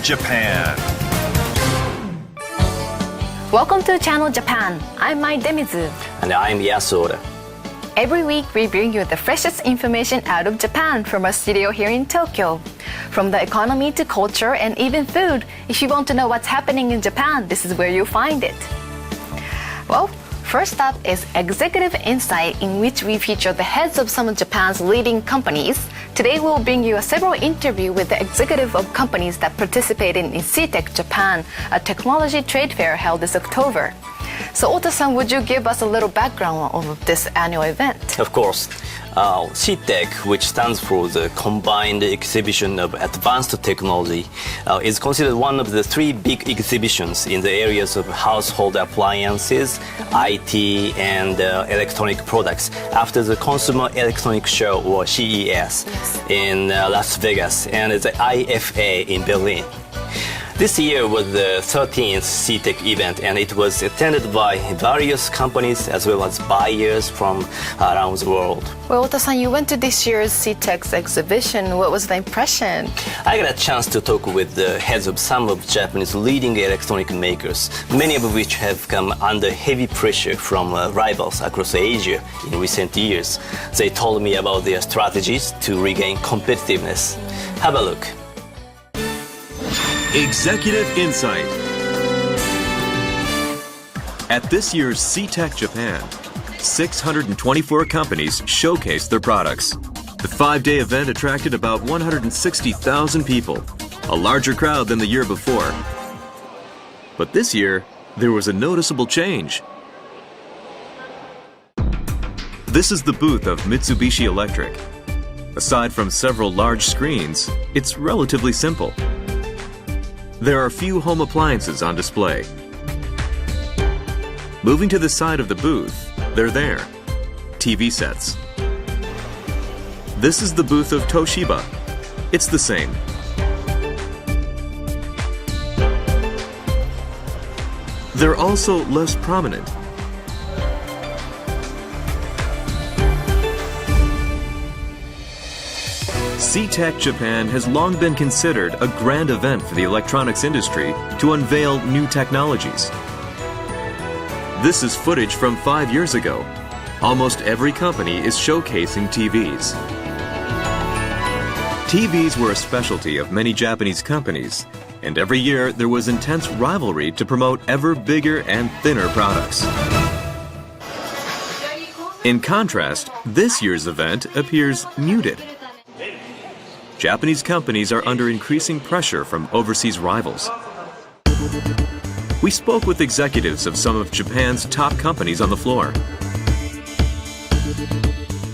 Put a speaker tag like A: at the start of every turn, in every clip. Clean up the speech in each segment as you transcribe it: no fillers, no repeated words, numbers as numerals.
A: Japan.
B: Welcome to Channel Japan. I'm Mai Demizu.
C: And I'm Yasuda.
B: Every week, we bring you the freshest information out of Japan from our studio here in Tokyo. From the economy to culture and even food, if you want to know what's happening in Japan, this is where you'll find it. Well, first up is Executive Insight, in which we feature the heads of some of Japan's leading companies. Today, we'll bring you several interviews with the executive of companies that participated in CTEC Japan, a technology trade fair held this October. So, Ota-san, would you give us a little background of this annual event?
C: Of course. CTEC, which stands for the Combined Exhibition of Advanced Technology, is considered one of the three big exhibitions in the areas of household appliances, IT, and electronic products after the Consumer Electronics Show, or CES, in Las Vegas, and the IFA in Berlin. This year was the 13th CTEC event, and it was attended by various companies as well as buyers from around the world.
B: Well, Ota-san, you went to this year's CTEC's exhibition. What was the impression?
C: I got a chance to talk with the heads of some of Japanese leading electronic makers, many of which have come under heavy pressure from rivals across Asia in recent years. They told me about their strategies to regain competitiveness. Have a look.
D: Executive Insight. At this year's CTEC Japan, 624 companies showcased their products. The 5-day event attracted about 160,000 people, a larger crowd than the year before. But this year, there was a noticeable change. This is the booth of Mitsubishi Electric. Aside from several large screens, it's relatively simple. There are few home appliances on display. Moving to the side of the booth, they're there. TV sets. This is the booth of Toshiba. It's the same. They're also less prominent. CTEC Japan has long been considered a grand event for the electronics industry to unveil new technologies. This is footage from 5 years ago. Almost every company is showcasing TVs. TVs were a specialty of many Japanese companies, and every year there was intense rivalry to promote ever bigger and thinner products. In contrast, this year's event appears muted. Japanese companies are under increasing pressure from overseas rivals. We spoke with executives of some of Japan's top companies on the floor.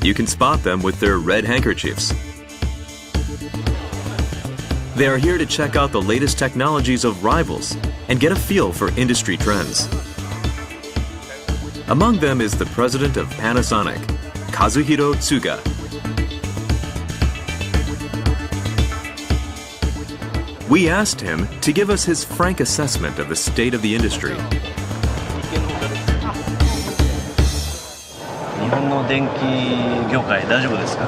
D: You can spot them with their red handkerchiefs. They are here to check out the latest technologies of rivals and get a feel for industry trends. Among them is the president of Panasonic, Kazuhiro Tsuga. We asked him to give us his frank assessment of the state of the industry.
E: 日本の電気業界大丈夫ですか？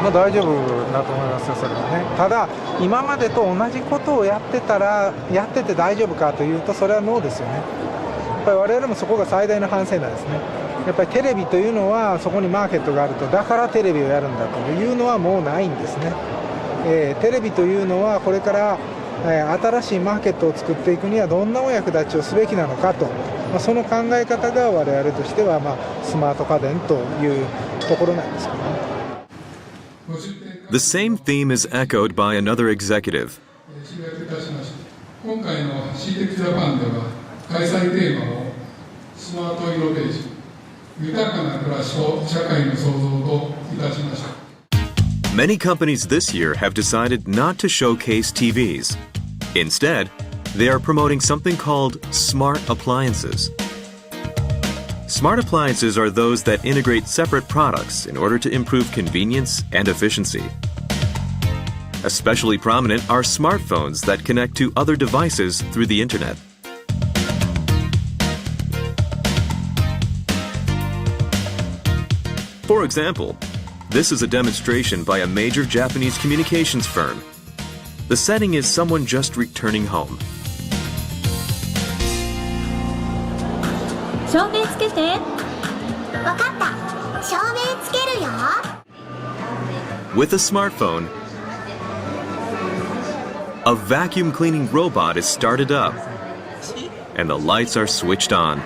F: まあ大丈夫だと思いますよ、それはね。ただ今までと同じことをやってて大丈夫かというと、それはノーですよね。やっぱり我々もそこが最大の反省なんですね。やっぱりテレビというのはそこにマーケットがあると、だからテレビをやるんだというのはもうないんですね。テレビというのはこれから、新しいマーケットを作っていくにはどんなお役立ちをすべきなのかと、その考え方が我々としては、スマート家電というところなんですけどね。
D: The same theme is echoed by another executive.
G: 今回の CTEC Japan では開催テーマをスマートイノベーション、豊かな暮らしと社会の創造といたしました。
D: Many companies this year have decided not to showcase TVs. Instead, they are promoting something called smart appliances. Smart appliances are those that integrate separate products in order to improve convenience and efficiency. Especially prominent are smartphones that connect to other devices through the internet. For example, this is a demonstration by a major Japanese communications firm. The setting is someone just returning home.
A: 照明つけて。
H: わかった。照明つけるよ。
D: With a smartphone, a vacuum cleaning robot is started up, and the lights are switched on.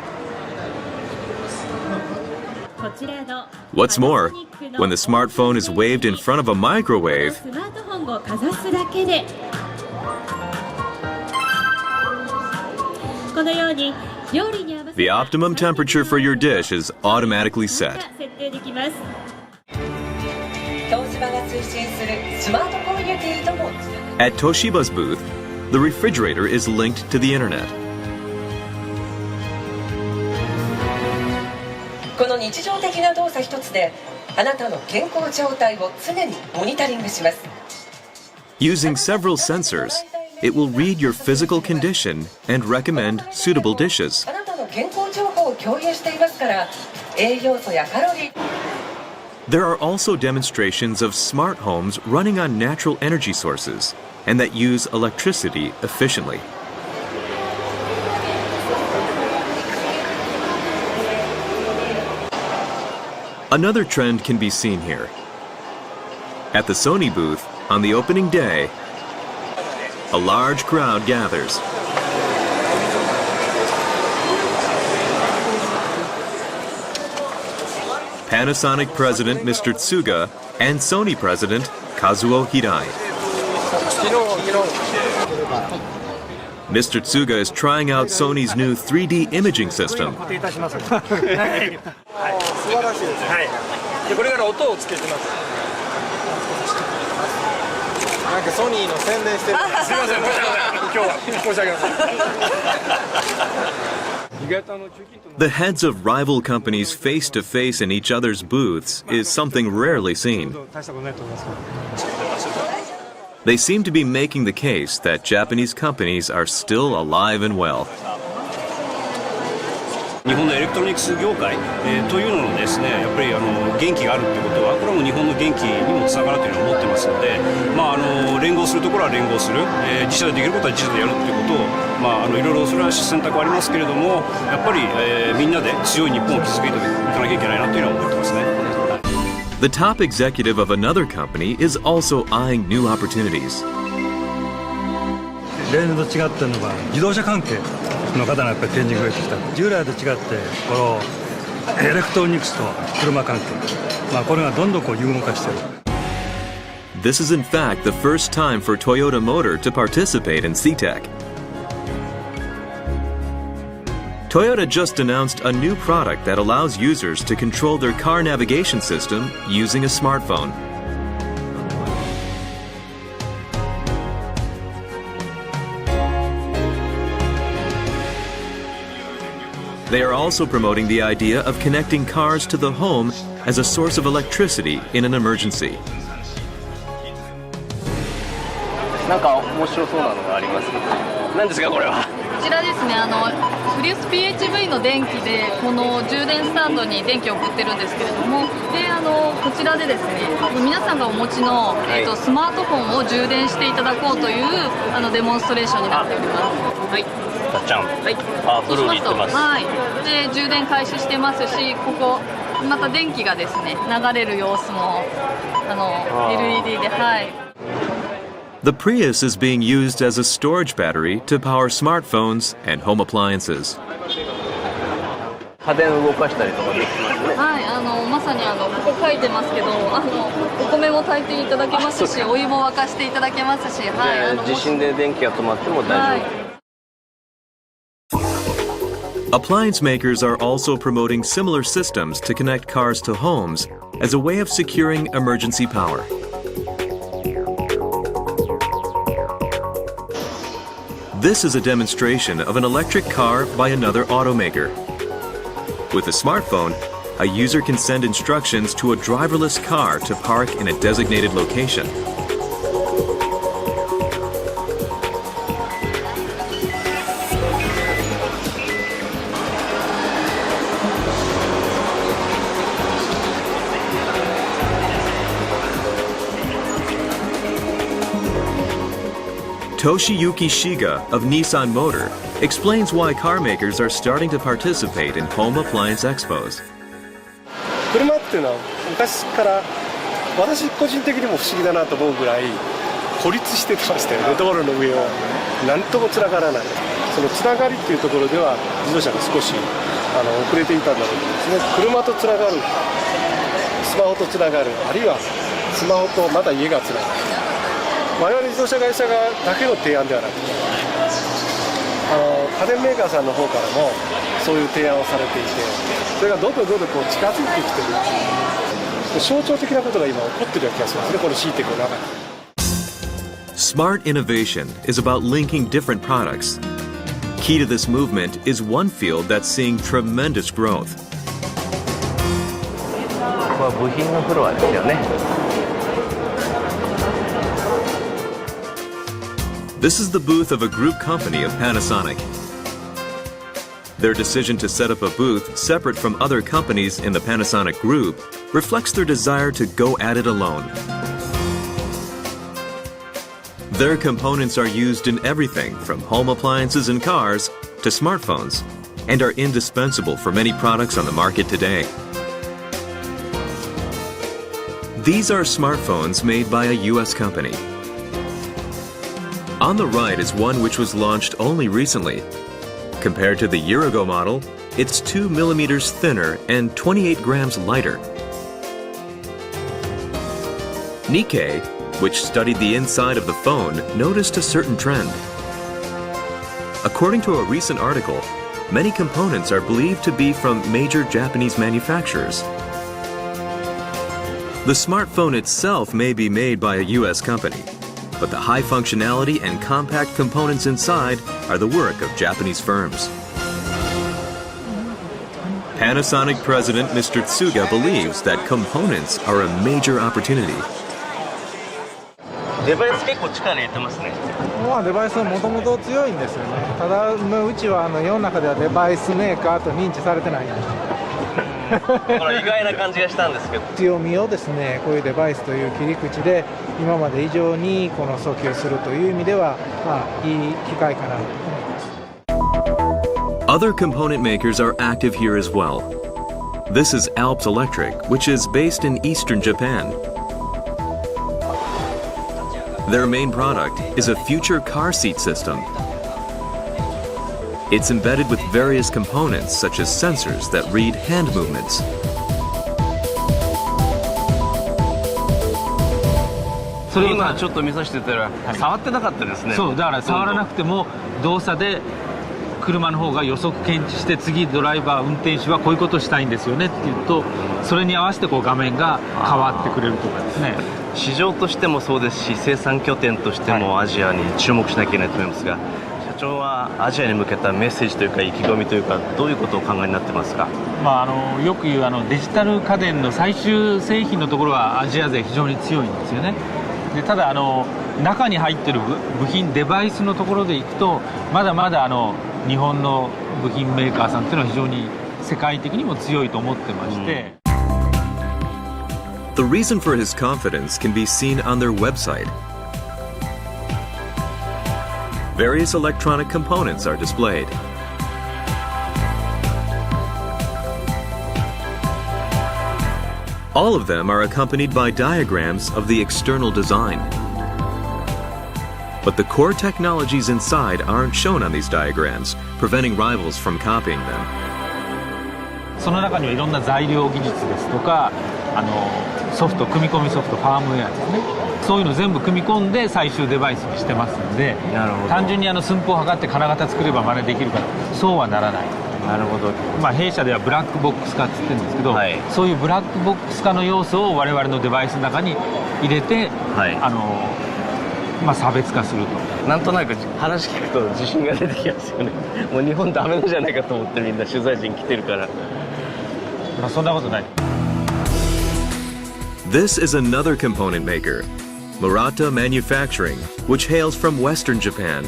A: こちらの
D: What's more, when the smartphone is waved in front of a microwave,
A: スマートフォンをかざすだけでこのように料理に合わせ
D: the optimum temperature for your dish is automatically set.
A: 設定できます。
I: 東芝が推進するスマートコミュニティとも
D: At Toshiba's booth, the refrigerator is linked to the internet.
I: この日常的な動作一つであなたの健康状態を常にモニタリングします。
D: Using several sensors, it will read your physical condition and recommend suitable dishes.
I: あなたの健康情報を共有していますから栄養素やカロリー
D: There are also demonstrations of smart homes running on natural energy sources and that use electricity efficiently. Another trend can be seen here. At the Sony booth, on the opening day, a large crowd gathers. Panasonic President Mr. Tsuga and Sony President Kazuo Hirai. Mr. Tsuga is trying out Sony's new 3D imaging system.
J: これから音をつけてます。なんかソニーの宣伝してる。すみません、今日は申し訳ありません。
D: The heads of rival companies face to face in each other's booths is something rarely seen. They seem to be making the case that Japanese companies are still alive and well.
E: 日本のエレクトロニクス業界、というののですね、やっぱり元気があるということはこれはもう日本の元気にもつながるというのを思ってますので、連合するところは連合する、自社でできることは自社でやるということを、いろいろそれは選択はありますけれども、やっぱり、みんなで強い日本を築いていかなきゃいけないなというのは思ってますね。
D: The top executive of another company is also eyeing new opportunities.
K: 例年と違ったのは自動車関係の方がやっぱり展示が増えてきた。従来と違ってこのエレクトロニクスと車関係、これがどんどん融合化している。
D: This is in fact the first time for Toyota Motor to participate in CTEC. Toyota just announced a new product that allows users to control their car navigation system using a smartphone. They are also promoting the idea of connecting cars to the home as a source of electricity in an emergency.
C: なんか面白そうなのがあります。何ですかこれは？
B: こちらですね、フリウス PHV の電気でこの充電スタンドに電気を送ってるんですけれども、でこちらでですね、皆さんがお持ちの、スマートフォンを充電していただこうというデモンストレーションになっております。はい。
C: ガッチャン。はい。ブルーに行ってます。
B: はい。で充電開始してますし、ここまた電気がですね流れる様子もLED ではい。
D: The Prius is being used as a storage battery to power smartphones and home appliances.
C: 家電を動かしたりとかできますね。
B: はい、まさにここ書いてますけど、お米も炊いていただけますし、お湯も沸かしていただけますし、はい。
C: 地震で電気が止まっても大丈夫。
D: Appliance makers are also promoting similar systems to connect cars to homes as a way of securing emergency power. This is a demonstration of an electric car by another automaker. With a smartphone, a user can send instructions to a driverless car to park in a designated location. Toshiyuki Shiga of Nissan Motor explains why car makers are starting to participate in home appliance expos.
L: 車っていうのは昔から私個人的にも不思議だなと思うぐらい孤立してましたよね。道路の上を何ともつながらない。そのつながりっていうところでは自動車が少し遅れていたんだろうと思うんですね。車とつながる、スマホとつながる、あるいはスマホとまた家がつながる。我々自動車会社がだけの提案ではなくて、家電メーカーさんの方からもそういう提案をされていて、それがどんどんこう近づいてきてるっていう象徴的なことが今起こってるような気がしますね、この CTEC の中で。
D: Smart innovation is about linking different products. Key to this movement is one field that's seeing tremendous growth.
C: ここは部品のフロアですよね。
D: This is the booth of a group company of Panasonic. Their decision to set up a booth separate from other companies in the Panasonic group reflects their desire to go at it alone. Their components are used in everything from home appliances and cars to smartphones and are indispensable for many products on the market today. These are smartphones made by a US company. On the right is one which was launched only recently. Compared to the year-ago model, it's 2 millimeters thinner and 28 grams lighter. Nikkei, which studied the inside of the phone, noticed a certain trend. According to a recent article, many components are believed to be from major Japanese manufacturers. The smartphone itself may be made by a US company, but the high functionality and compact components inside are the work of Japanese firms. Panasonic President Mr. Tsuga believes that components are a major opportunity.
C: デバイス結構力入れてますね。
F: デバイスはもともと強いんですよね。ただうちは世の中ではデバイスメーカーと認知されてないんです。
C: これ意外な感じがしたんですけど。
F: 強みをですね、こういうデバイスという切り口で今まで以上にこの訴求するという意味では、いい機会かなと思います。
D: Other component makers are active here as well. This is Alps Electric, which is based in eastern Japan. Their main product is a future car seat system. It's embedded with various components such as sensors that read hand movements.
M: それを今ちょっと見させてたら、触ってなかったですね。そうだから触らなくても動作で車の方が予測検知して、次ドライバー運転手はこういうことしたいんですよねって言うと、それに合わせてこう画面が変わってくれるとかですね。
C: 市場としてもそうですし、生産拠点としてもアジアに注目しなきゃいけないと思いますが、社長はアジアに向けたメッセージというか意気込みというか、どういうことをお考えになってますか？
M: よく言うデジタル家電の最終製品のところはアジア勢非常に強いんですよね。でただ中に入ってる部品デバイスのところでいくと、まだまだ日本の部品メーカーさんっていうのは非常に世界的にも強いと思ってまして。
D: The reason for his confidence can be seen on their website. Various electronic components are displayed. All of them are accompanied by diagrams of the external design. But the core technologies inside aren't shown on these diagrams, preventing rivals from copying them.
M: その中にはいろんな材料技術ですとか、ソフト、組み込みソフト、ファームウェアですね。そういうの全部組み込んで最終デバイスにしてますので、単純に寸法を測って金型作れば真似できるか、そうはならない。
C: なるほど。
M: 弊社ではブラックボックス化って言ってるんですけど、そういうブラックボックス化の要素を我々のデバイスの中に入れて、差別化すると。
C: なんとなく話聞くと自信が出てきますよね。もう日本ダメなんじゃないかと思ってみんな取材陣来てるから。
M: そんなことない。
D: This is another component maker, Murata Manufacturing, which hails from Western Japan.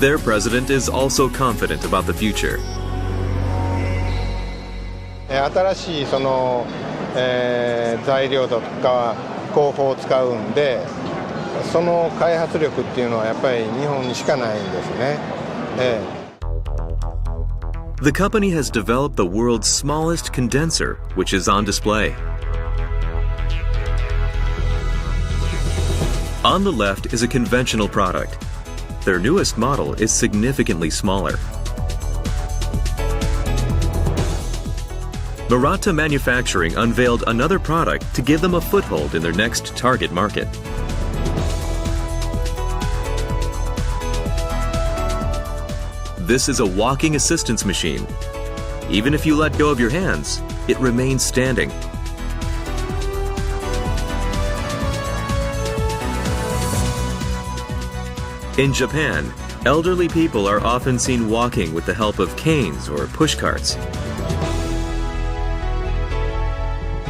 D: Their president is also confident about the future.
L: 新しい
J: 材料だとか工法を使うんで、その開発力っていうのはやっぱり日本にしかないんですね。
D: The company has developed the world's smallest condenser, which is on display. On the left is a conventional product. Their newest model is significantly smaller. Murata Manufacturing unveiled another product to give them a foothold in their next target market. This is a walking assistance machine. Even if you let go of your hands, it remains standing. In Japan, elderly people are often seen walking with the help of canes or push carts.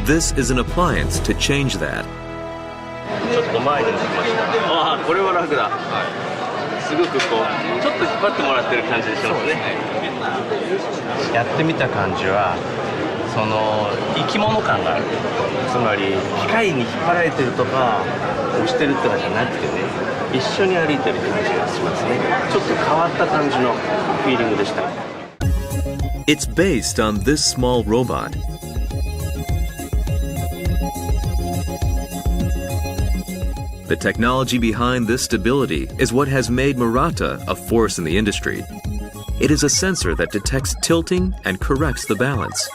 D: This is an appliance to change that.
C: ちょっと前に来ました。ああ、これは楽だ。すごくこうちょっと引っ張ってもらってる感じがしますね。やってみた感じはその生き物感がある。つまり機械に引っ張られてるとか押してるとかじゃなくてね、一緒に歩いてる感じがしますね。ちょっと変わった感じのフィーリングでした。
D: It's based on this small robot. The technology behind this stability is what has made Murata a force in the industry. It is a sensor that detects tilting and corrects the balance.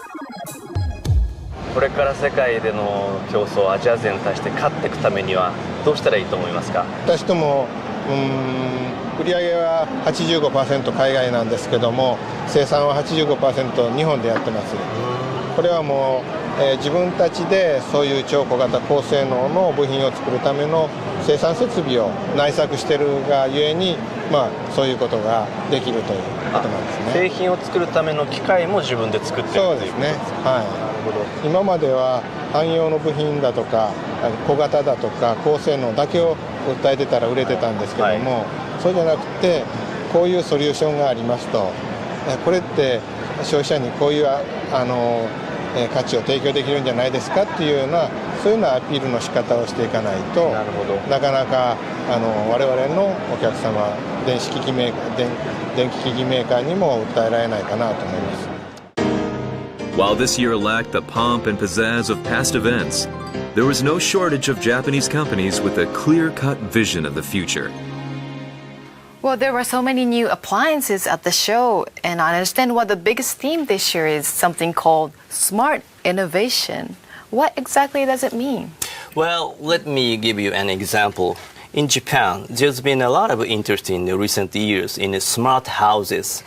C: これから世界での競争、アジア勢に対して勝っていくためにはどうしたらいいと思いますか？
J: 私ども売上は 85% 海外なんですけども、生産は 85% 日本でやってます。これはもう、自分たちでそういう超小型高性能の部品を作るための生産設備を内作しているがゆえに、そういうことができるということなんですね。
C: 製品を作るための機械も自分で作ってるっていうことですね。
J: はい。今までは汎用の部品だとか小型だとか高性能だけを訴えてたら売れてたんですけども、そうじゃなくてこういうソリューションがありますと、これって消費者にこういう価値を提供できるんじゃないですかっていうような、そういうようなアピールの仕方をしていかないと、なかなか我々のお客様、電気機器メーカーにも訴えられないかなと思います。
D: While this year lacked the pomp and pizzazz of past events, there was no shortage of Japanese companies with a clear-cut vision of the future.
B: Well, there were so many new appliances at the show, and I understand what the biggest theme this year is something called smart innovation. What exactly does it mean?
C: Well, let me give you an example. In Japan, there's been a lot of interest in recent years in smart houses.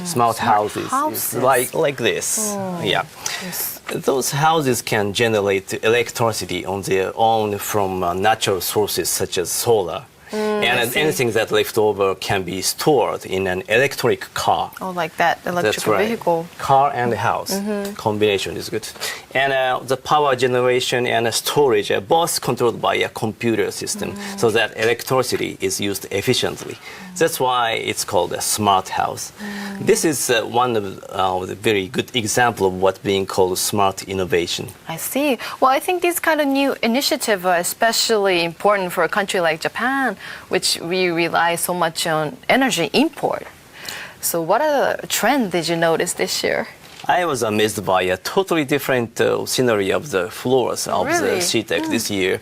C: Smart houses. Like this. Yeah.
B: Yes.
C: Those houses can generate electricity on their own from natural sources such as solar. And anything that left over can be stored in an electric car.
B: Oh, like that electric
C: That's right.
B: vehicle.
C: Car and house. Combination is good. And the power generation and storage are both controlled by a computer system so that electricity is used efficiently. That's why it's called a smart house. This is one of the very good example of what's being called smart innovation.
B: I see. Well, I think these kind of new initiatives are especially important for a country like Japan, which we rely so much on energy import. So what other trend did you notice this year?
C: I was amazed by a totally different scenery of the floors of the CTEC this year.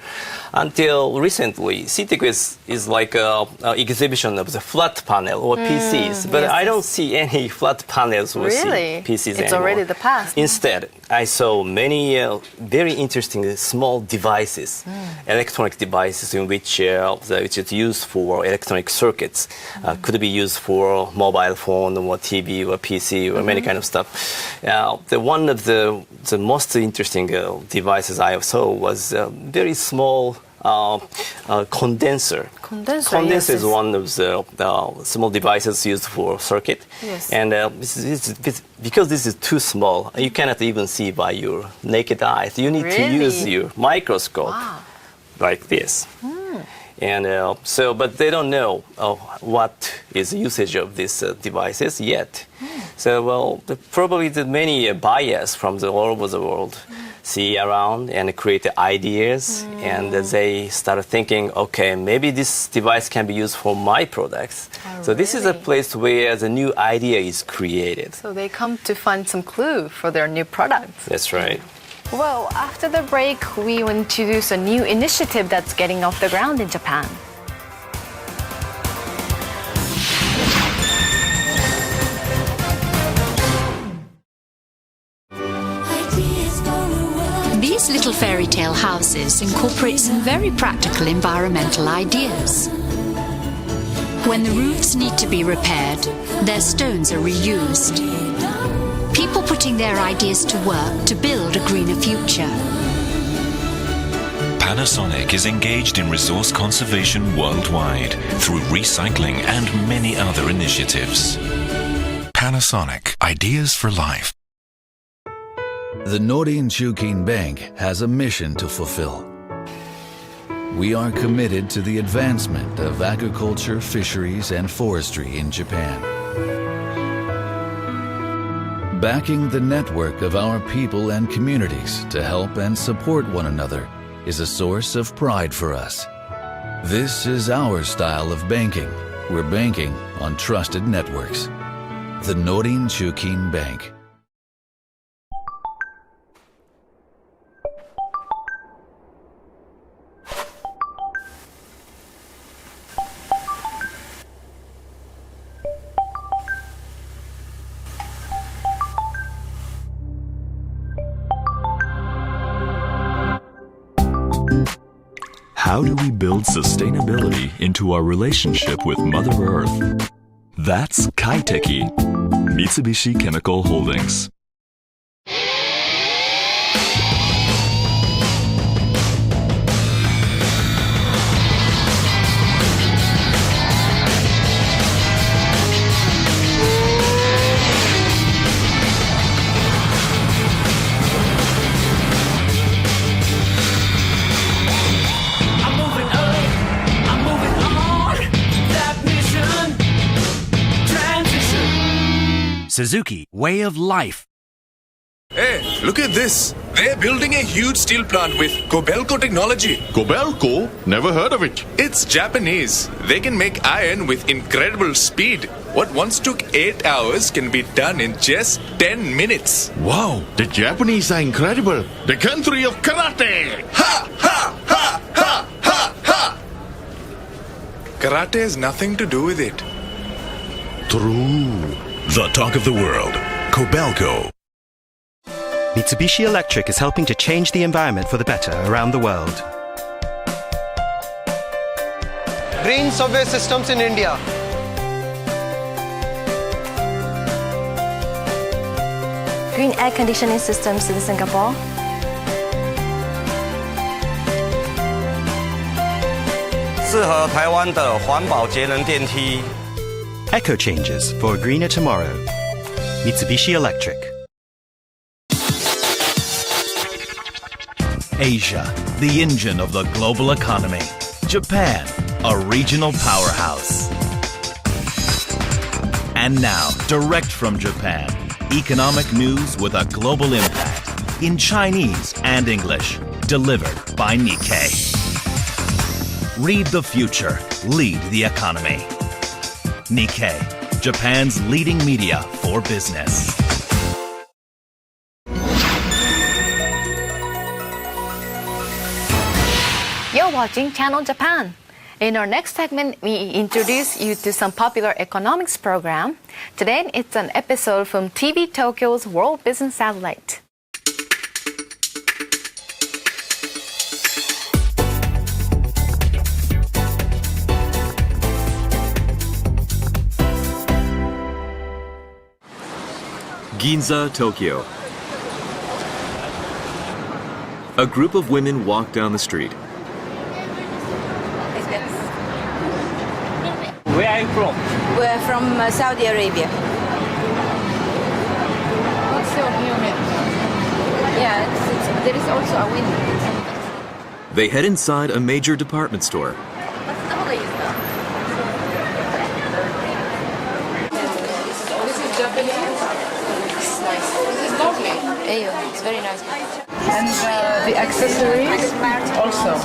C: Until recently, CTEC is like an exhibition of the flat panel or PCs, but I don't see any flat panels or PCs anymore.
B: It's already the past.
C: Instead, I saw many very interesting small devices, electronic devices in which is used for electronic circuits. Could be used for mobile phone or TV or PC or many kind of stuff. One of the most interesting devices I saw was a very small condenser. Condenser is one of the small devices used for circuit.
B: Yes.
C: And because this is too small, you cannot even see by your naked eyes. You need to use your microscope like this. And but they don't know what is the usage of these devices yet. So, probably the many buyers from all over the world see around and create ideas, and they start thinking, okay, maybe this device can be used for my products. So this is a place where the new idea is created.
B: So they come to find some clue for their new products.
C: That's right.
B: Well, after the break, we will introduce a new initiative that's getting off the ground in Japan.
N: These little fairy tale houses incorporate some very practical environmental ideas. When the roofs need to be repaired, their stones are reused. People putting their ideas to work to build a greener future.
O: Panasonic is engaged in resource conservation worldwide through recycling and many other initiatives. Panasonic, ideas for life.
P: The Norin Chukin Bank has a mission to fulfill. We are committed to the advancement of agriculture, fisheries, and forestry in Japan. Backing the network of our people and communities to help and support one another is a source of pride for us. This is our style of banking. We're banking on trusted networks. The Norin Chukin Bank.
Q: How do we build sustainability into our relationship with Mother Earth? That's Kaiteki, Mitsubishi Chemical Holdings.
R: Suzuki Way of Life.
S: Hey, look at this. They're building a huge steel plant with Kobelco technology.
T: Kobelco? Never heard of it.
S: It's Japanese. They can make iron with incredible speed. What once took 8 hours can be done in just 10 minutes.
T: Wow, the Japanese are incredible. The country of karate.
S: Ha! Ha! Ha! Ha! Ha! Ha! Karate has nothing to do with it.
T: True.
O: The talk of the world, Kobelco.
R: Mitsubishi Electric is helping to change the environment for the better around the world.
U: Green subway systems in India.
B: Green air conditioning systems in Singapore.
R: Echo changes for a greener tomorrow. Mitsubishi Electric.
V: Asia, the engine of the global economy. Japan, a regional powerhouse. And now, direct from Japan, economic news with a global impact in Chinese and English, delivered by Nikkei. Read the future, lead the economy. Nikkei, Japan's leading media for business.
B: You're watching Channel Japan. In our next segment, we introduce you to some popular economics program. Today, it's an episode from TV Tokyo's World Business Satellite.
D: Ginza, Tokyo. A group of women walk down the street.
W: Where are you from?
X: We're from Saudi Arabia.
W: What's your helmet?
X: Yeah, there is also a window.
D: They head inside a major department store.
X: This is Japanese. It's nice. This is lovely. It's very nice.
W: And the accessories also,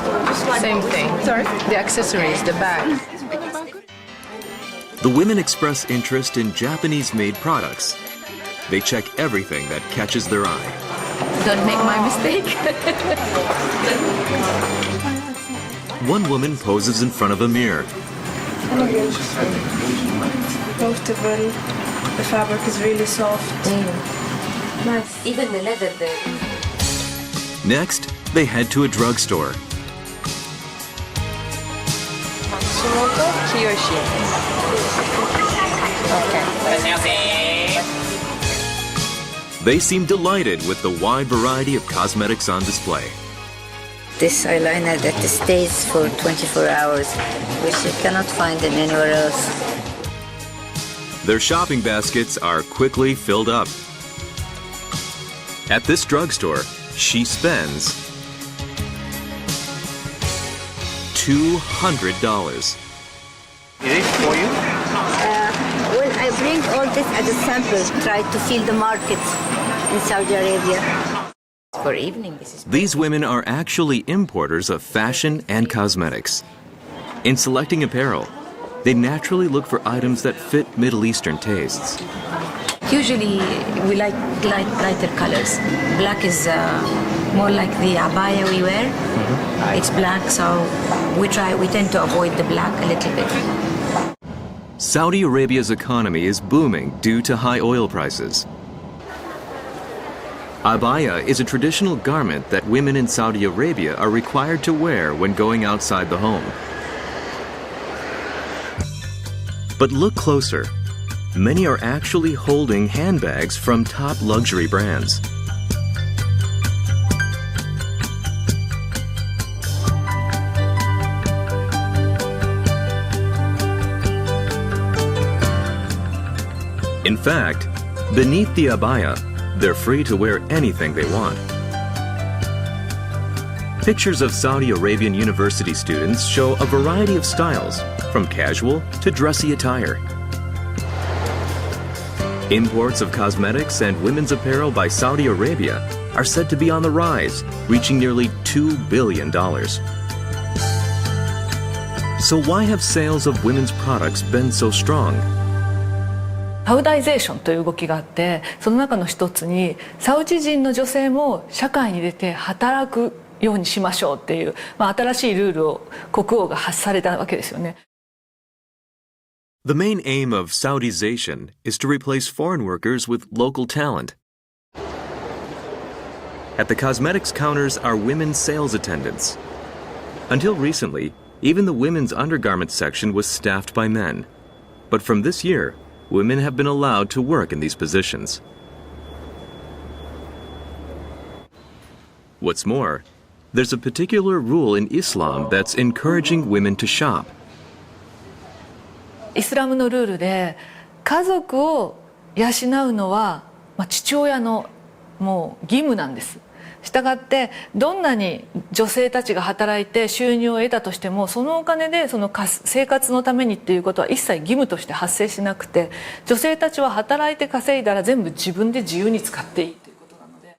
W: same thing. Sorry? The accessories, the bag.
D: The women express interest in Japanese-made products. They check everything that catches their eye.
W: Don't make my mistake.
D: One woman poses in front of a mirror.
W: Comfortable. The fabric is really soft. Nice. Even the leather there.
D: Next, they head to a drugstore.
W: Matsumoto Kiyoshi. Okay.
D: They seem delighted with the wide variety of cosmetics on display.
A: This eyeliner that stays for 24 hours, which you cannot find in anywhere else.
D: Their shopping baskets are quickly filled up. At this drugstore, she spends $200.
A: Is it for you? Well, I bring all this as a sample, try to feel the market in Saudi Arabia. For evening, this is...
D: These women are actually importers of fashion and cosmetics. In selecting apparel, they naturally look for items that fit Middle Eastern tastes.
X: Usually we like lighter colors. Black is more like the abaya we wear. It's black, so we tend to avoid the black a little bit.
D: Saudi Arabia's economy is booming due to high oil prices. Abaya is a traditional garment that women in Saudi Arabia are required to wear when going outside the home. But look closer. Many are actually holding handbags from top luxury brands. In fact, beneath the abaya, they're free to wear anything they want. Pictures of Saudi Arabian university students show a variety of styles, from casual to dressy attire. Imports of cosmetics and women's apparel by Saudi Arabia are said to be on the rise, reaching nearly $2 billion. So why have sales of women's products been so strong?
W: サウダイゼーションという動きがあって、その中の一つにサウジ人の女性も社会に出て働くようにしましょうっていう、新しいルールを国王が発されたわけですよね。
D: The main aim of Saudization is to replace foreign workers with local talent. At the cosmetics counters are women sales attendants. Until recently, even the women's undergarments section was staffed by men. But from this year, women have been allowed to work in these positions. What's more, there's a particular rule in Islam that's encouraging women to shop.
W: イスラムのルールで家族を養うのは、父親のもう義務なんです。したがってどんなに女性たちが働いて収入を得たとしてもそのお金でその生活のためにっていうことは一切義務として発生しなくて、女性たちは働いて稼いだら全部自分で自由に使っていいということなので。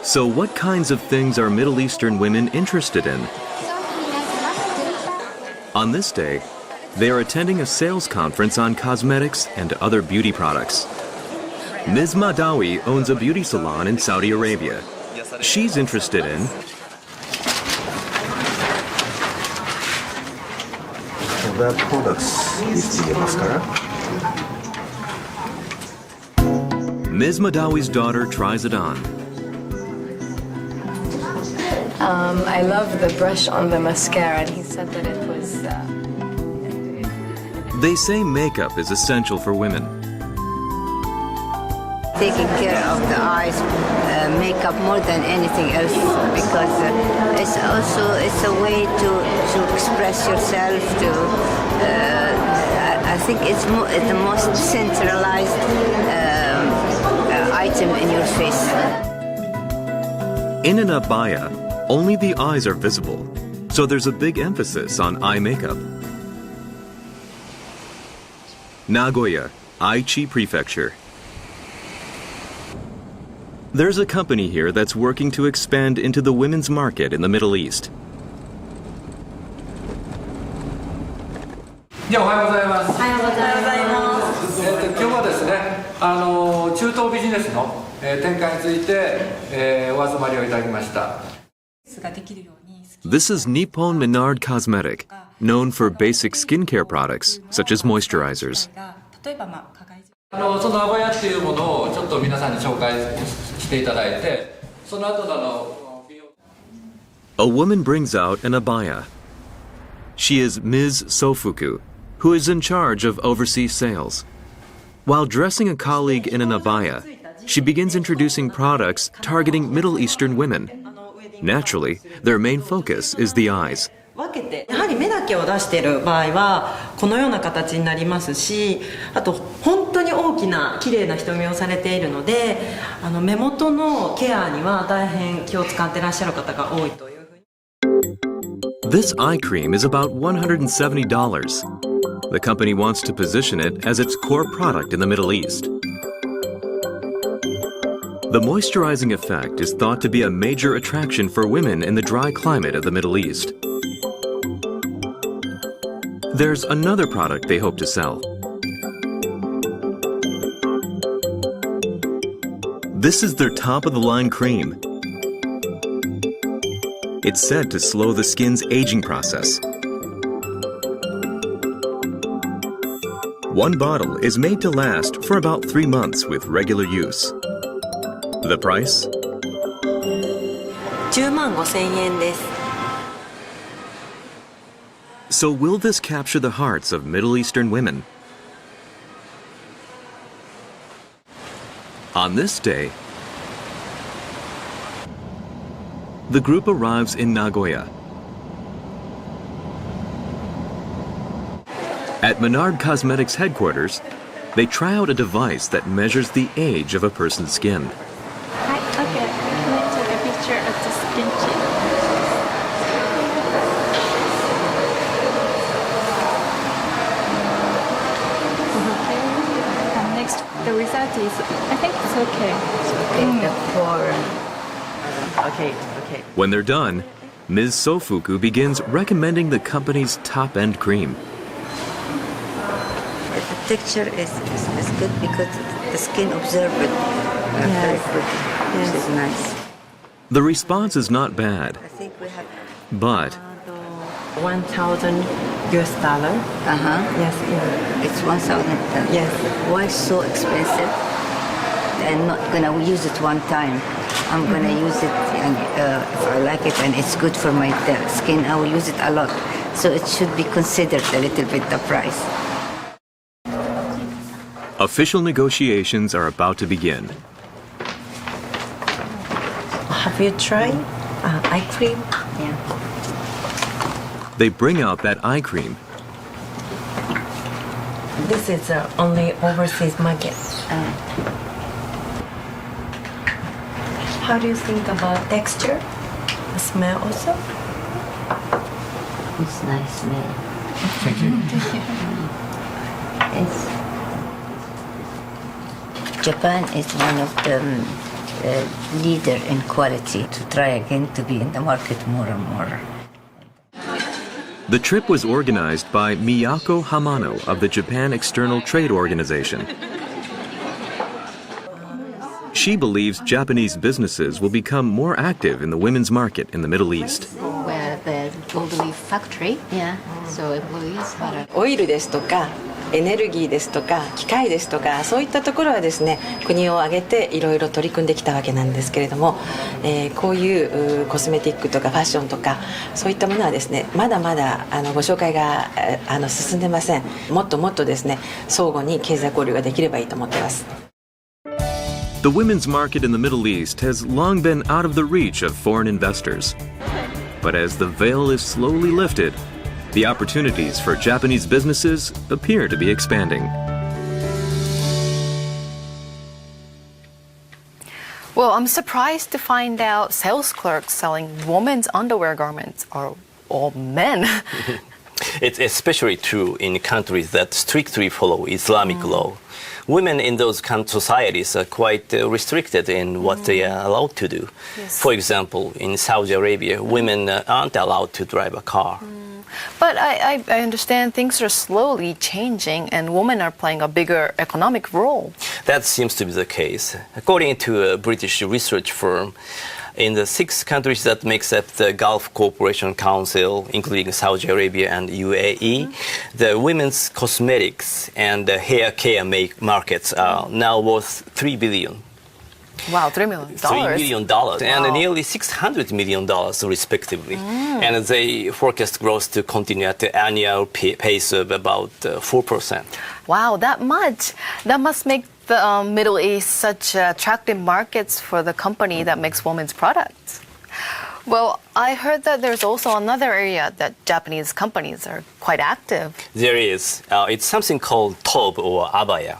D: So what kinds of things are Middle Eastern women interested in? On this day, they are attending a sales conference on cosmetics and other beauty products. Ms. Madawi owns a beauty salon in Saudi Arabia. She's interested in
G: the products with the mascara.
D: Ms. Madawi's daughter tries it on.
W: I love the brush on the mascara, and he said that it was...
D: They say makeup is essential for women.
A: Taking care of the eyes, makeup more than anything else, because it's a way to express yourself. I think it's the most centralized item in your face.
D: In an abaya, only the eyes are visible, so there's a big emphasis on eye makeup. Nagoya, Aichi Prefecture. There's a company here that's working to expand into the women's market in the Middle East.
E: じゃあおはようございます。おはようございます。今日はですね、中東ビジネスの、展開について、お集まりをいただきました。
D: This is Nippon Menard Cosmetic, known for basic skincare products such as moisturizers.
E: そのアバヤっていうものをちょっと皆さんに紹介していただいて、その後の
D: A woman brings out an abaya. She is Ms. Sofuku, who is in charge of overseas sales. While dressing a colleague in an abaya, she begins introducing products targeting Middle Eastern women. Naturally, their main focus is the eyes.
H: 分けてやはり目だけを出している場合はこのような形になりますし、あと本当に大きな綺麗な瞳をされているので、目元のケアには大変気を使っていらっしゃる方が多いというふうに。
D: This eye cream is about $170. The company wants to position it as its core product in the Middle East. The moisturizing effect is thought to be a major attraction for women in the dry climate of the Middle East. There's another product they hope to sell. This is their top-of-the-line cream. It's said to slow the skin's aging process. One bottle is made to last for about 3 months with regular use. The price?
H: 105,000円です。
D: So will this capture the hearts of Middle Eastern women? On this day, the group arrives in Nagoya. At Menard Cosmetics headquarters, they try out a device that measures the age of a person's skin.
I: Hi, okay. Can I take a picture of the skin chip? Next, the result is, I think it's okay.
H: Okay.
D: When they're done, Ms. Sofuku begins recommending the company's top-end cream.
A: The texture is good because the skin absorbs it very quickly. This is nice.
D: The response is not bad,
A: I think we have
D: but
H: $1,000. Yes, yeah.
A: It's 1,000.
H: Yes.
A: Why so expensive? I'm not gonna use it one time. I'm gonna use it, and if I like it and it's good for my skin, I will use it a lot. So it should be considered a little bit the price.
D: official negotiations are about to begin.
H: Have you tried eye cream?
A: Yeah.
D: They bring out that eye cream.
H: This is only overseas market. How do you think about texture? The smell also?
A: It's nice smell.
H: Thank you.
A: Yes. Japan is one of the leader in quality. To try again to be in the market more and more.
D: The trip was organized by Miyako Hamano of the Japan External Trade Organization. She believes Japanese businesses will become more active in the women's market in the Middle East.
A: Where the gold leaf factory, yeah, so employees are...
H: オイルですとかエネルギーですとか機械ですとかそういったところはですね国を挙げていろいろ取り組んできたわけなんですけれども、こういうコスメティックとかファッションとかそういったものはですねまだまだご紹介が進んでません。もっともっとですね相互に経済交流ができればいいと思っています。
D: The women's market in the Middle East has long been out of the reach of foreign investors. But as the veil is slowly lifted, the opportunities for Japanese businesses appear to be expanding.
B: Well, I'm surprised to find out sales clerks selling women's underwear garments are all men.
C: It's especially true in countries that strictly follow Islamic law. women in those kind of societies are quite restricted in what they are allowed to do.
B: Yes.
C: For example, in Saudi Arabia, women aren't allowed to drive a car.
B: But I understand things are slowly changing and women are playing a bigger economic role.
C: That seems to be the case. According to a British research firm, in the 6 countries that makes up the Gulf Cooperation Council, including Saudi Arabia and UAE, the women's cosmetics and hair care markets are now worth $3 billion.
B: Wow, $3 million.
C: $3 million and nearly $600 million respectively. And they forecast growth to continue at the annual pace of about 4%.
B: Wow, that much. That must make the Middle East such attractive markets for the company that makes women's products. Well, I heard that there's also another area that Japanese companies are quite active.
C: There is. It's something called tob or abaya,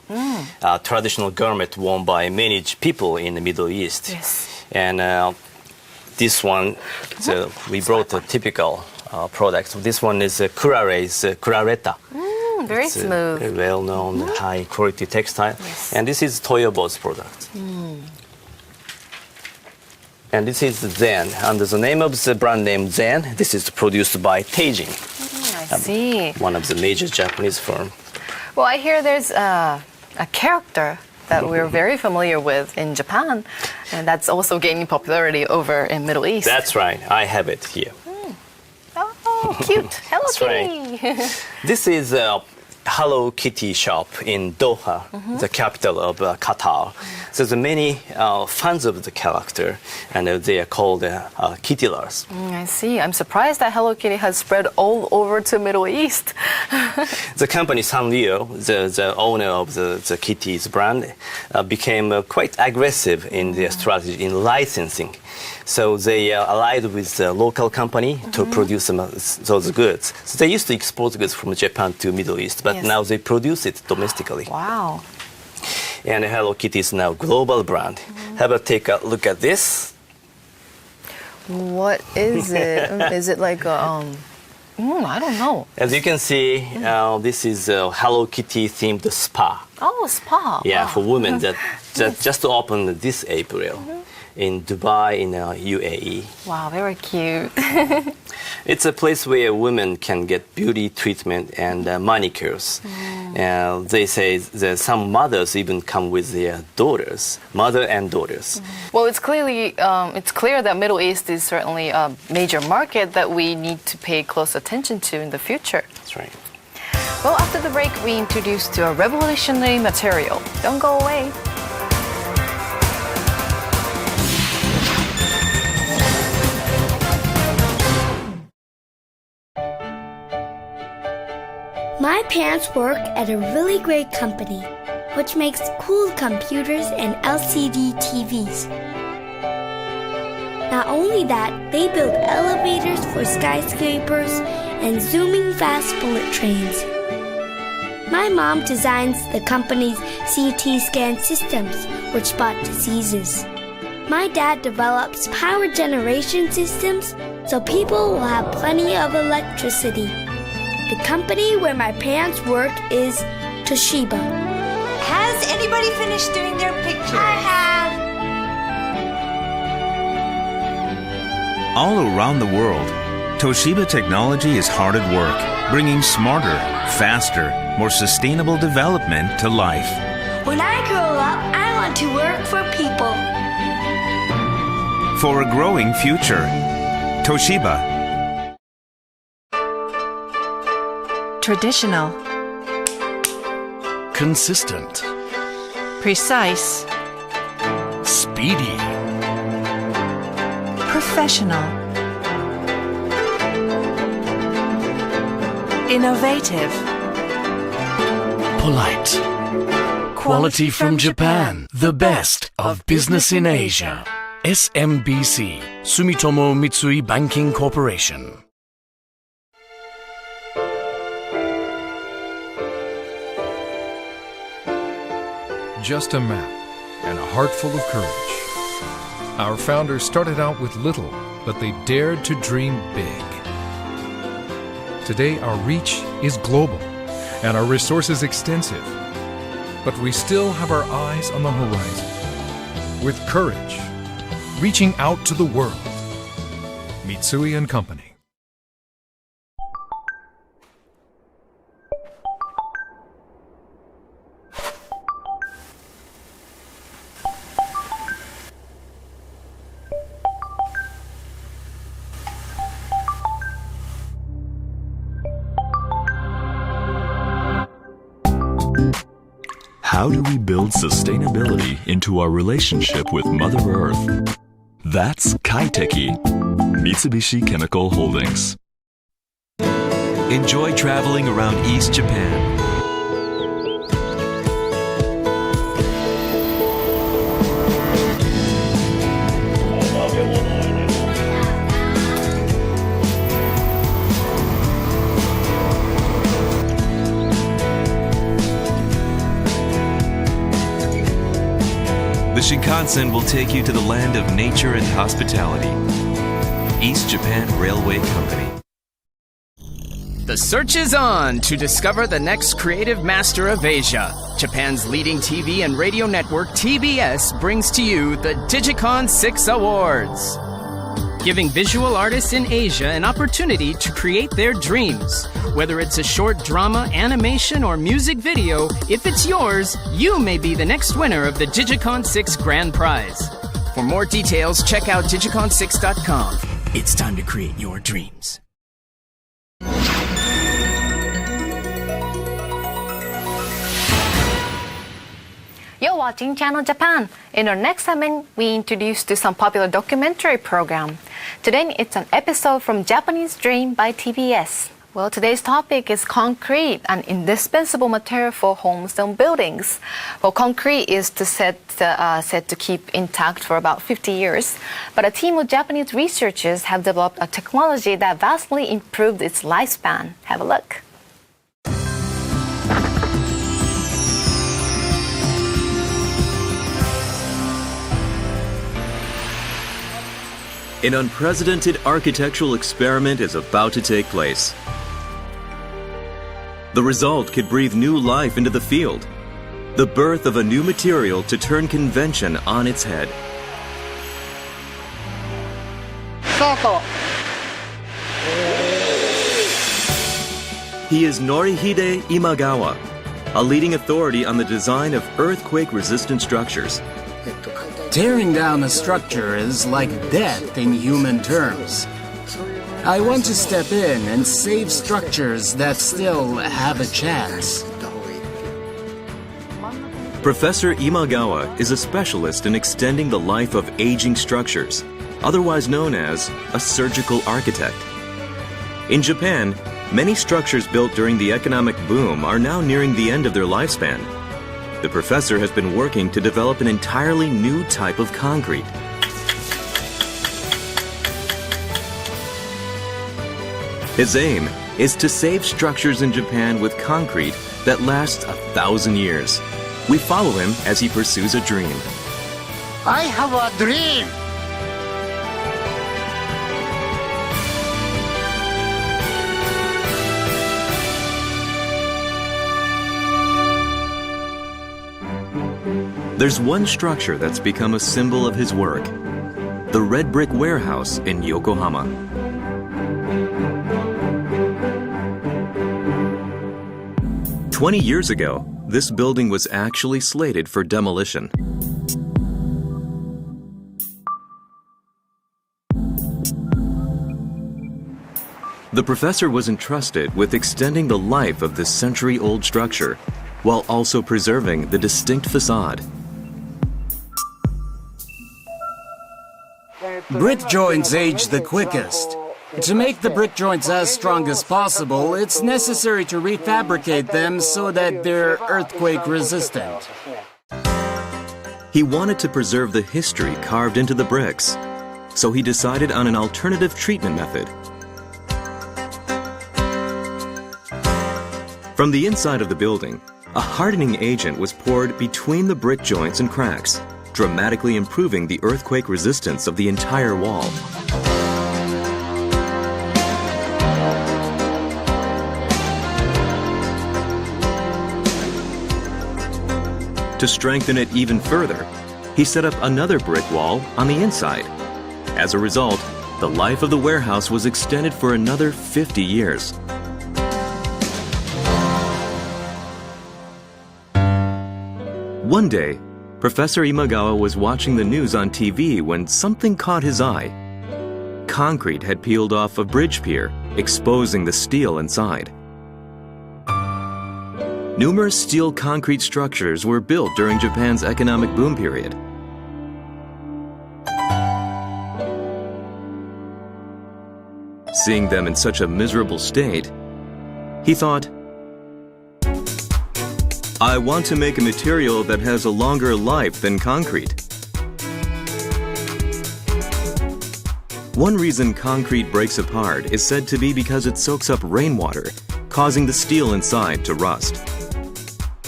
C: a traditional garment worn by many people in the Middle East.
B: Yes.
C: And this one, we brought a typical product. This one is Kurare's Kurareta.
B: Very
C: it's
B: smooth.
C: A well-known high-quality textile.
B: Yes.
C: And this is Toyobo's product. And this is Zen. Under the name of the brand name Zen, this is produced by Teijin.
B: I see.
C: One of the major Japanese firms.
B: Well, I hear there's a character that we're very familiar with in Japan, and that's also gaining popularity over in Middle East.
C: That's right. I have it here.
B: Oh, cute. Hello
C: That's
B: Kitty.
C: right. This is a Hello Kitty shop in Doha, the capital of Qatar. So there's many fans of the character, and they are called Kittylers.
B: I see. I'm surprised that Hello Kitty has spread all over to Middle East.
C: The company Sanrio, the owner of the Kitty's brand, became quite aggressive in their strategy in licensing. So they allied with the local company to produce those goods. So they used to export goods from Japan to Middle East, but now they produce it domestically.
B: Wow.
C: And Hello Kitty is now a global brand. How about take a look at this?
B: What is it? Is it like a, I don't know.
C: As you can see, this is a Hello Kitty themed spa.
B: Oh, spa.
C: Yeah,
B: Wow.
C: for women that just opened this April in Dubai, in UAE.
B: Wow, very cute.
C: It's a place where women can get beauty treatment and manicures. They say that some mothers even come with their daughters, mother and daughters.
B: Well, it's clear that Middle East is certainly a major market that we need to pay close attention to in the future.
C: That's right.
B: Well, after the break, we introduce to a revolutionary material. Don't go away.
F: My parents work at a really great company, which makes cool computers and LCD TVs. Not only that, they build elevators for skyscrapers and zooming fast bullet trains. My mom designs the company's CT scan systems, which spot diseases. My dad develops power generation systems so people will have plenty of electricity. The company where my parents work is Toshiba.
K: Has anybody finished doing their pictures?
F: I have.
V: All around the world, Toshiba technology is hard at work, bringing smarter, faster, more sustainable development to life.
F: When I grow up, I want to work for people.
V: For a growing future, Toshiba.
L: Traditional,
T: Consistent.
L: precise,
T: Speedy.
L: professional, innovative,
T: Polite. Quality from Japan. The best of business in Asia. SMBC. Sumitomo Mitsui Banking Corporation.
M: Just a map and a heart full of courage. Our founders started out with little, but they dared to dream big. Today, our reach is global and our resources extensive. but we still have our eyes on the horizon. With courage, reaching out to the world. Mitsui & Company.
J: How do we build sustainability into our relationship with Mother Earth? That's Kaiteki, Mitsubishi Chemical Holdings.
D: Enjoy traveling around East Japan. The Shinkansen will take you to the land of nature and hospitality. East Japan Railway Company.
N: The search is on to discover the next creative master of Asia. Japan's leading TV and radio network, TBS, brings to you the Digicon 6 Awards, giving visual artists in Asia an opportunity to create their dreams. Whether it's a short drama, animation, or music video, if it's yours, you may be the next winner of the Digicon 6 Grand Prize. For more details, check out digicon6.com. It's time to create your dreams.
B: You're watching Channel Japan. In our next segment, we introduce to some popular documentary program. Today, it's an episode from Japanese Dream by TBS. Well, today's topic is concrete, an indispensable material for homes and buildings. Well, concrete is said to keep intact for about 50 years, but a team of Japanese researchers have developed a technology that vastly improved its lifespan. Have a look.
D: An unprecedented architectural experiment is about to take place. The result could breathe new life into the field. The birth of a new material to turn convention on its head. He is Norihide Imagawa, a leading authority on the design of earthquake-resistant structures.
P: Tearing down a structure is like death in human terms. I want to step in and save structures that still have a chance.
D: Professor Imagawa is a specialist in extending the life of aging structures, otherwise known as a surgical architect. In Japan, many structures built during the economic boom are now nearing the end of their lifespan. The professor has been working to develop an entirely new type of concrete. His aim is to save structures in Japan with concrete that lasts 1,000 years. We follow him as he pursues a dream.
Q: I have a dream!
D: There's one structure that's become a symbol of his work: the red brick warehouse in Yokohama. "20 years ago, this building was actually slated for demolition. The professor was entrusted with extending the life of this century-old structure while also preserving the distinct facade.
P: Brick joints age the quickest. To make the brick joints as strong as possible, it's necessary to refabricate them so that they're earthquake resistant.
D: He wanted to preserve the history carved into the bricks, so he decided on an alternative treatment method. From the inside of the building, a hardening agent was poured between the brick joints and cracks, dramatically improving the earthquake resistance of the entire wall. To strengthen it even further, he set up another brick wall on the inside. As a result, the life of the warehouse was extended for another 50 years. One day, Professor Imagawa was watching the news on TV when something caught his eye. Concrete had peeled off a bridge pier, exposing the steel inside. Numerous steel concrete structures were built during Japan's economic boom period. Seeing them in such a miserable state, he thought, I want to make a material that has a longer life than concrete. One reason concrete breaks apart is said to be because it soaks up rainwater, causing the steel inside to rust.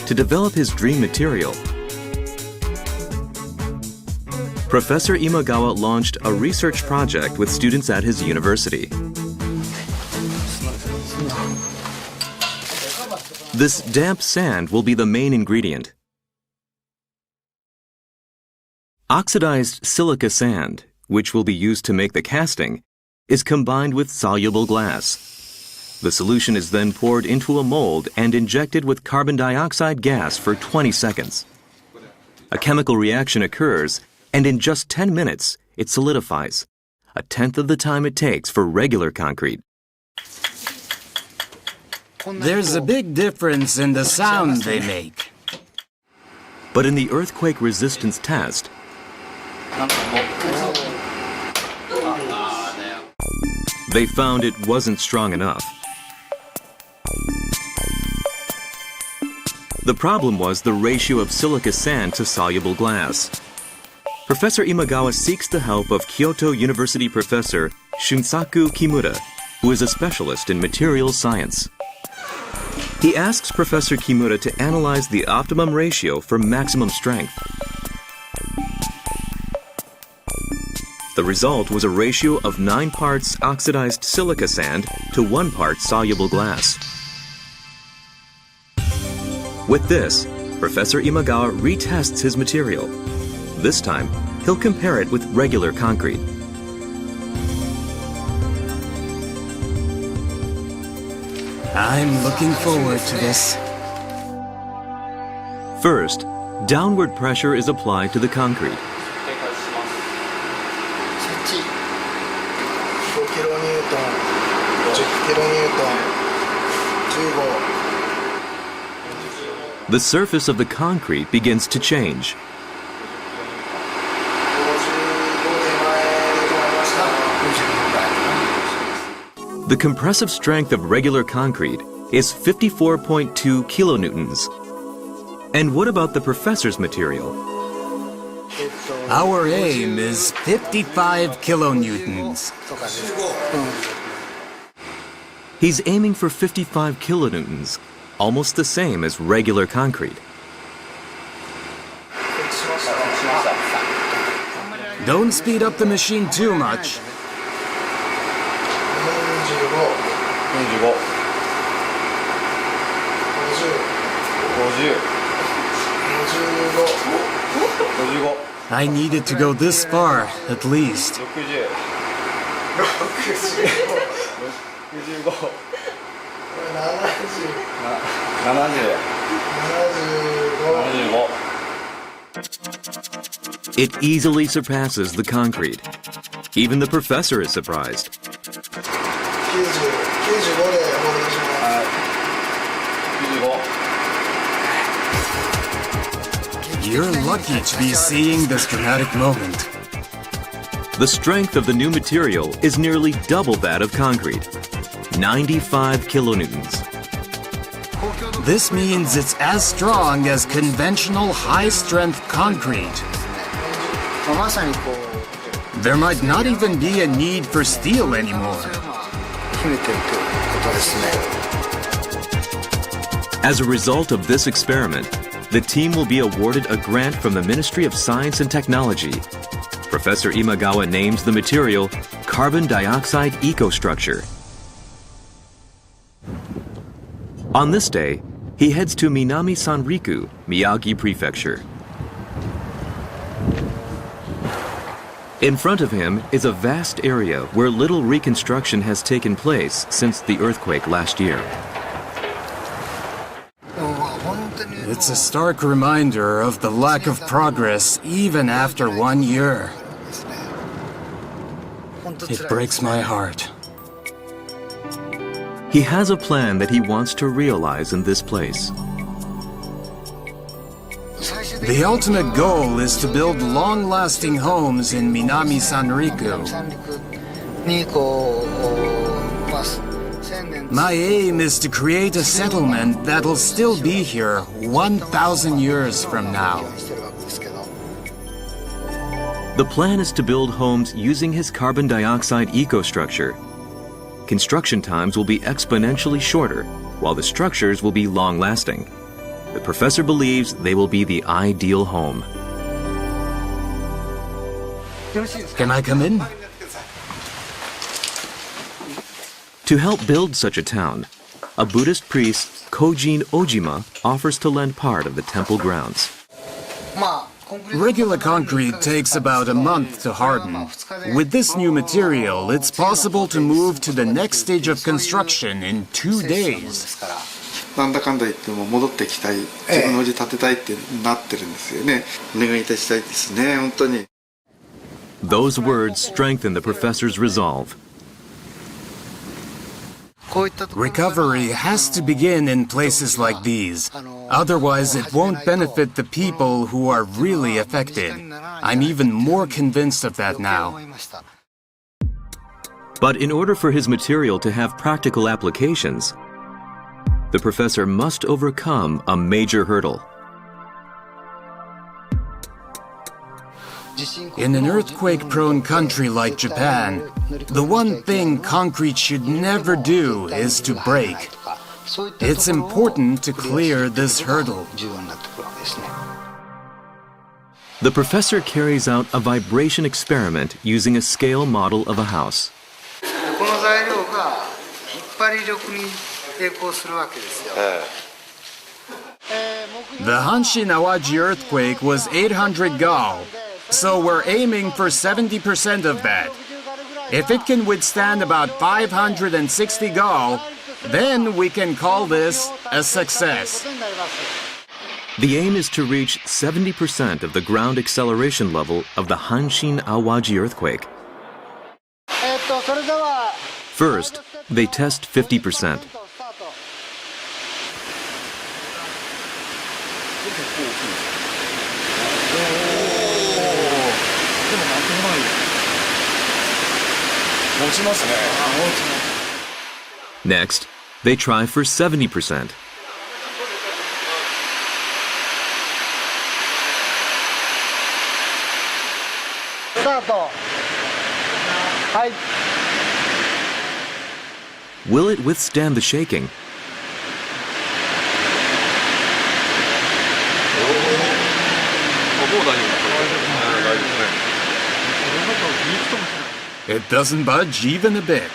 D: To develop his dream material, Professor Imagawa launched a research project with students at his university. This damp sand will be the main ingredient. Oxidized silica sand, which will be used to make the casting, is combined with soluble glass. The solution is then poured into a mold and injected with carbon dioxide gas for 20 seconds. A chemical reaction occurs, and in just 10 minutes, it solidifies, a tenth of the time it takes for regular concrete.
P: There's a big difference in the sound they make.
D: But in the earthquake resistance test, they found it wasn't strong enough. The problem was the ratio of silica sand to soluble glass. Professor Imagawa seeks the help of Kyoto University professor Shunsaku Kimura, who is a specialist in materials science. He asks Professor Kimura to analyze the optimum ratio for maximum strength. The result was a ratio of 9 parts oxidized silica sand to 1 part soluble glass. With this, Professor Imagawa retests his material. This time, he'll compare it with regular concrete.
P: I'm looking forward to this.
D: First, downward pressure is applied to the concrete. The surface of the concrete begins to change. The compressive strength of regular concrete is 54.2 kilonewtons. And what about the professor's material?
P: Our aim is 55 kilonewtons.
D: He's aiming for 55 kilonewtons, almost the same as regular concrete.
P: Don't speed up the machine too much. I needed to go this far, at least.
D: It easily surpasses the concrete. Even the professor is surprised.
P: You're lucky to be seeing this dramatic moment.
D: The strength of the new material is nearly double that of concrete, 95 kilonewtons.
P: This means it's as strong as conventional high-strength concrete. There might not even be a need for steel anymore.
D: As a result of this experiment, the team will be awarded a grant from the Ministry of Science and Technology. Professor Imagawa names the material carbon dioxide ecostructure. On this day, He heads to Minami Sanriku, Miyagi Prefecture. In front of him is a vast area where little reconstruction has taken place since the earthquake last year.
P: It's a stark reminder of the lack of progress even after 1 year. It breaks my heart.
D: He has a plan that he wants to realize in this place.
P: The ultimate goal is to build long-lasting homes in Minami Sanriku. My aim is to create a settlement that'll still be here 1,000 years from now.
D: The plan is to build homes using his carbon dioxide ecostructure. Construction times will be exponentially shorter, while the structures will be long-lasting. The professor believes they will be the ideal home.
P: Can I come in?
D: To help build such a town, a Buddhist priest, Kojin Ojima, offers to lend part of the temple grounds.
P: Regular concrete takes about a month to harden. With this new material, it's possible to move to the next stage of construction in 2 days.
O: なんだかんだ言っても戻ってきたい、自分の家建てたいってなってるんですよね。お願いいたしたいですね、本当に。
D: Those words strengthen the professor's resolve.
P: Recovery has to begin in places like these. Otherwise, it won't benefit the people who are really affected. I'm even more convinced of that now.
D: But in order for his material to have practical applications, the professor must overcome a major hurdle.
P: In an earthquake-prone country like Japan, the one thing concrete should never do is to break. It's important to clear this hurdle.
D: The professor carries out a vibration experiment using a scale model of a house.
P: The Hanshin Awaji earthquake was 800 gao, so we're aiming for 70% of that. If it can withstand about 560 gao, then we can call this a success.
D: The aim is to reach 70% of the ground acceleration level of the Hanshin Awaji earthquake. First, they test 50%. Next, they try for 70%. Will it withstand the shaking?
P: It doesn't budge even a bit.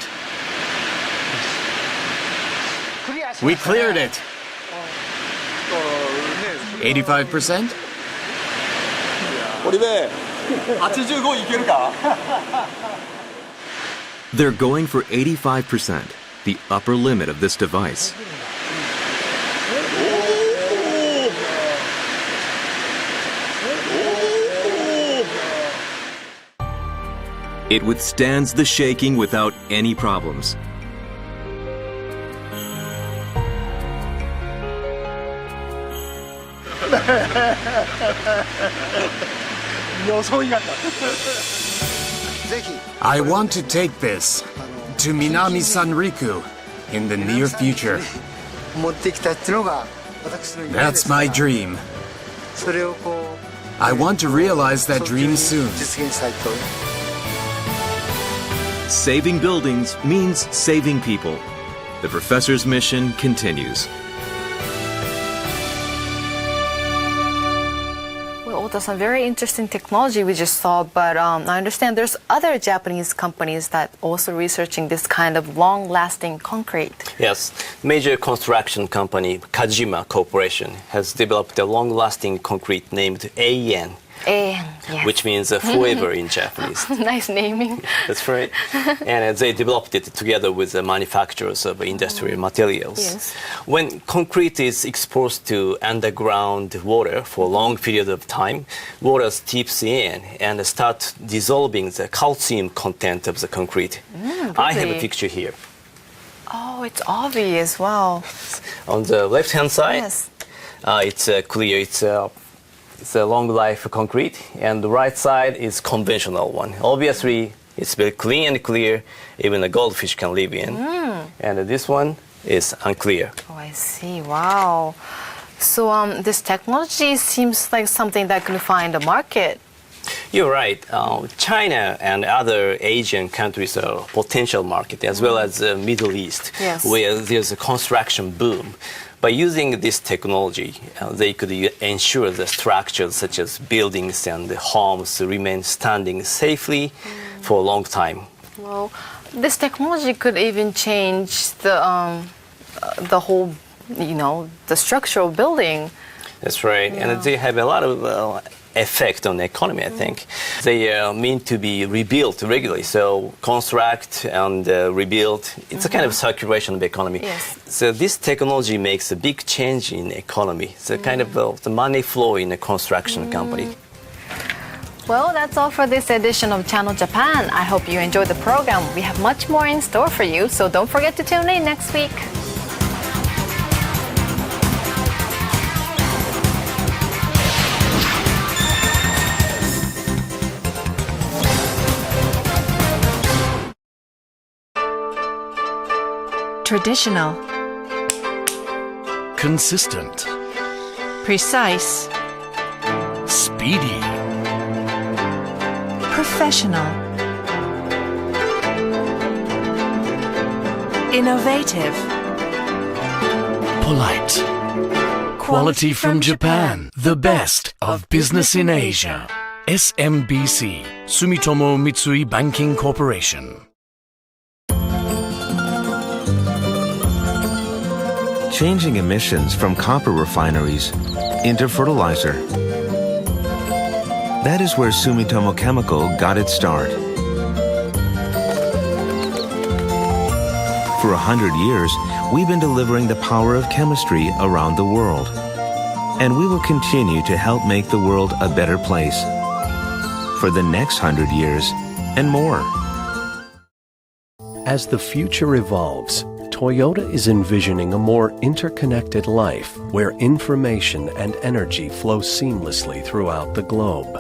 P: We cleared it. 85%?
D: They're going for 85%, the upper limit of this device. It withstands the shaking without any problems.
P: I want to take this to Minami Sanriku in the near future. That's my dream. I want to realize that dream soon.
D: Saving buildings means saving people. The professor's mission continues.
B: Well, Yamamoto-san, very interesting technology we just saw, but I understand there's other Japanese companies that also researching this kind of long-lasting concrete.
C: Yes, major construction company Kajima Corporation has developed a long-lasting concrete named AN.
B: Yes.
C: Which means forever in Japanese.
B: Nice naming.
C: That's right. And they developed it together with the manufacturers of industrial materials.
B: Yes.
C: When concrete is exposed to underground water for a long period of time, water seeps in and start dissolving the calcium content of the concrete. I have a picture here.
B: Oh, it's obvious. Wow.
C: On the left-hand side,
B: yes.
C: It's clear. It's a long life concrete, and the right side is conventional one. Obviously, it's very clean and clear, even a goldfish can live in. And this one is unclear.
B: Oh, I see. Wow. So this technology seems like something that can find a market.
C: You're right. China and other Asian countries are a potential market, as well as the Middle East, where there's a construction boom. By using this technology, they could ensure the structures such as buildings and homes remain standing safely for a long time.
B: Well, this technology could even change the whole, the structural building.
C: That's right, and they have a lot of effect on the economy, I think. They are meant to be rebuilt regularly, so construct and rebuild. It's a kind of circulation of the economy.
B: Yes.
C: So this technology makes a big change in the economy. It's a kind of the money flow in a construction company.
B: Well, that's all for this edition of Channel Japan. I hope you enjoyed the program. We have much more in store for you, so don't forget to tune in next week.
L: Traditional.
T: Consistent.
L: Precise.
T: Speedy.
L: Professional. Innovative.
T: Polite. Quality from Japan. The best of business in Asia. SMBC. Sumitomo Mitsui Banking Corporation.
R: Changing emissions from copper refineries into fertilizer. That is where Sumitomo Chemical got its start. For 100 years, we've been delivering the power of chemistry around the world. And we will continue to help make the world a better place for the next 100 years and more.
S: As the future evolves, Toyota is envisioning a more interconnected life where information and energy flow seamlessly throughout the globe.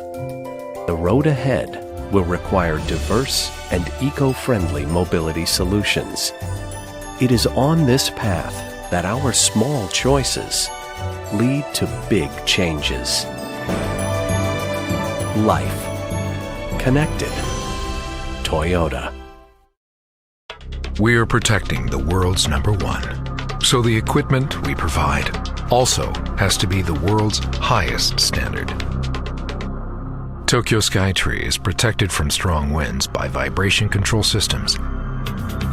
S: The road ahead will require diverse and eco-friendly mobility solutions. It is on this path that our small choices lead to big changes. Life. Connected. Toyota.
M: We're protecting the world's #1. So the equipment we provide also has to be the world's highest standard. Tokyo Skytree is protected from strong winds by vibration control systems.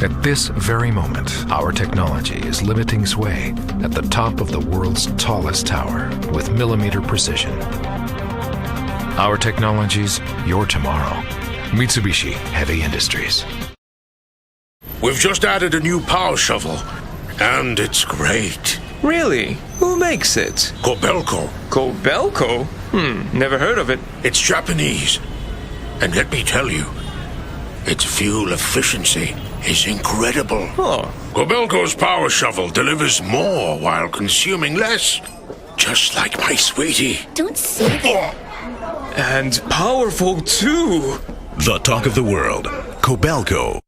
M: At this very moment, our technology is limiting sway at the top of the world's tallest tower with millimeter precision. Our technologies, your tomorrow. Mitsubishi Heavy Industries.
U: We've just added a new power shovel, and it's great.
X: Really? Who makes it?
U: Kobelco.
X: Kobelco? Never heard of it.
U: It's Japanese. And let me tell you, its fuel efficiency is incredible.
X: Oh.
U: Kobelco's power shovel delivers more while consuming less. Just like my sweetie.
F: Don't say that.
X: And powerful too.
V: The talk of the world. Kobelco.